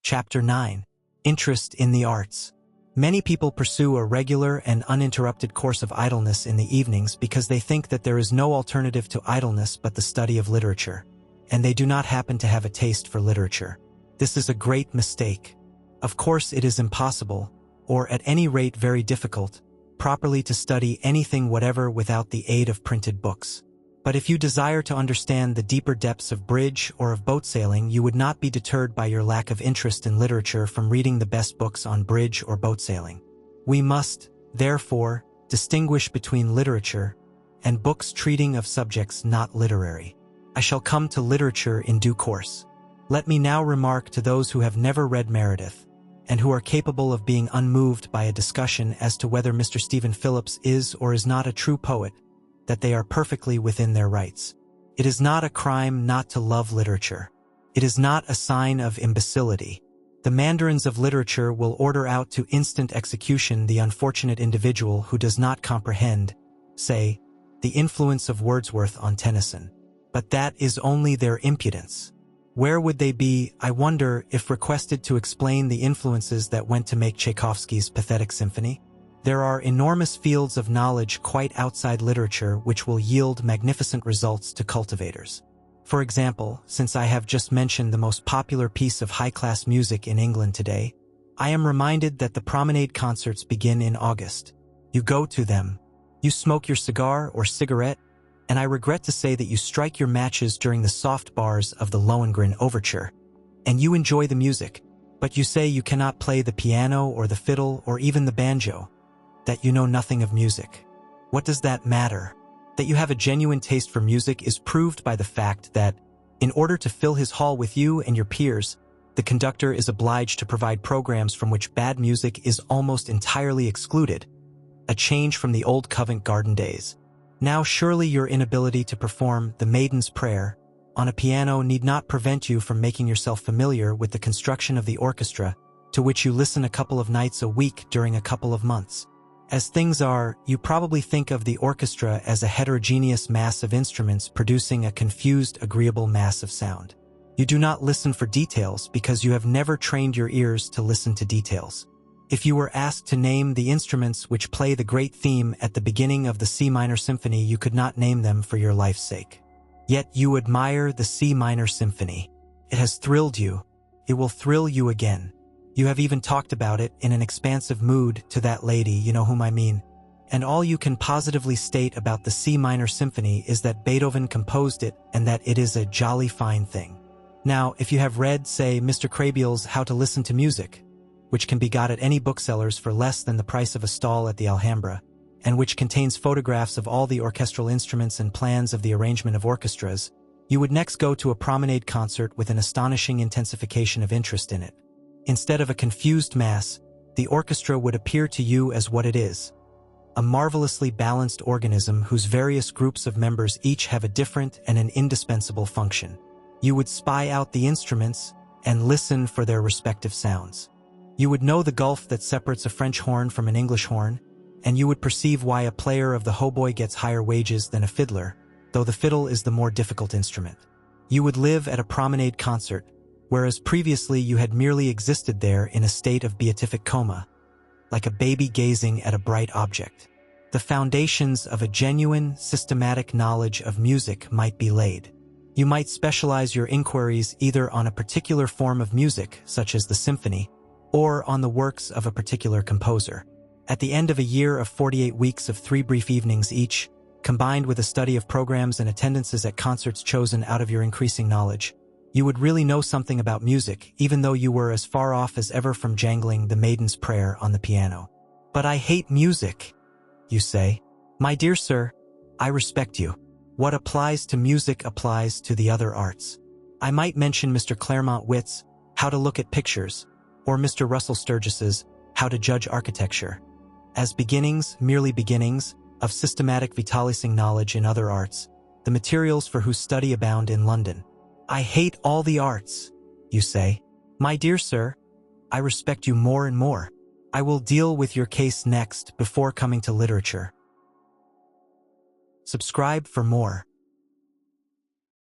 Chapter 9. Interest in the Arts. Many people pursue a regular and uninterrupted course of idleness in the evenings because they think that there is no alternative to idleness but the study of literature, and they do not happen to have a taste for literature. This is a great mistake. Of course, it is impossible, or at any rate very difficult, properly to study anything whatever without the aid of printed books. But if you desire to understand the deeper depths of bridge or of boat sailing, you would not be deterred by your lack of interest in literature from reading the best books on bridge or boat sailing. We must, therefore, distinguish between literature and books treating of subjects not literary. I shall come to literature in due course. Let me now remark to those who have never read Meredith, and who are capable of being unmoved by a discussion as to whether Mr. Stephen Phillips is or is not a true poet, that they are perfectly within their rights. It is not a crime not to love literature. It is not a sign of imbecility. The mandarins of literature will order out to instant execution the unfortunate individual who does not comprehend, say, the influence of Wordsworth on Tennyson. But that is only their impudence. Where would they be, I wonder, if requested to explain the influences that went to make Tchaikovsky's pathetic symphony? There are enormous fields of knowledge quite outside literature which will yield magnificent results to cultivators. For example, since I have just mentioned the most popular piece of high-class music in England today, I am reminded that the promenade concerts begin in August. You go to them. You smoke your cigar or cigarette, and I regret to say that you strike your matches during the soft bars of the Lohengrin Overture, and you enjoy the music, but you say you cannot play the piano or the fiddle or even the banjo, that you know nothing of music. What does that matter? That you have a genuine taste for music is proved by the fact that, in order to fill his hall with you and your peers, the conductor is obliged to provide programs from which bad music is almost entirely excluded, a change from the old Covent Garden days. Now surely your inability to perform The Maiden's Prayer on a piano need not prevent you from making yourself familiar with the construction of the orchestra, to which you listen a couple of nights a week during a couple of months. As things are, you probably think of the orchestra as a heterogeneous mass of instruments producing a confused, agreeable mass of sound. You do not listen for details because you have never trained your ears to listen to details. If you were asked to name the instruments which play the great theme at the beginning of the C minor symphony, you could not name them for your life's sake. Yet you admire the C minor symphony. It has thrilled you. It will thrill you again. You have even talked about it in an expansive mood to that lady, you know whom I mean. And all you can positively state about the C minor symphony is that Beethoven composed it and that it is a jolly fine thing. Now, if you have read, say, Mr. Crabiel's How to Listen to Music, which can be got at any booksellers for less than the price of a stall at the Alhambra, and which contains photographs of all the orchestral instruments and plans of the arrangement of orchestras, you would next go to a promenade concert with an astonishing intensification of interest in it. Instead of a confused mass, the orchestra would appear to you as what it is: a marvelously balanced organism whose various groups of members each have a different and an indispensable function. You would spy out the instruments and listen for their respective sounds. You would know the gulf that separates a French horn from an English horn, and you would perceive why a player of the hautboy gets higher wages than a fiddler, though the fiddle is the more difficult instrument. You would live at a promenade concert, whereas previously you had merely existed there in a state of beatific coma, like a baby gazing at a bright object. The foundations of a genuine, systematic knowledge of music might be laid. You might specialize your inquiries either on a particular form of music, such as the symphony, or on the works of a particular composer. At the end of a year of 48 weeks of 3 brief evenings each, combined with a study of programs and attendances at concerts chosen out of your increasing knowledge, you would really know something about music, even though you were as far off as ever from jangling The Maiden's Prayer on the piano. But I hate music, you say. My dear sir, I respect you. What applies to music applies to the other arts. I might mention Mr. Claremont Witt's How to Look at Pictures, or Mr. Russell Sturgis's How to Judge Architecture, as beginnings, merely beginnings, of systematic vitalising knowledge in other arts, the materials for whose study abound in London. I hate all the arts, you say. My dear sir, I respect you more and more. I will deal with your case next before coming to literature. Subscribe for more.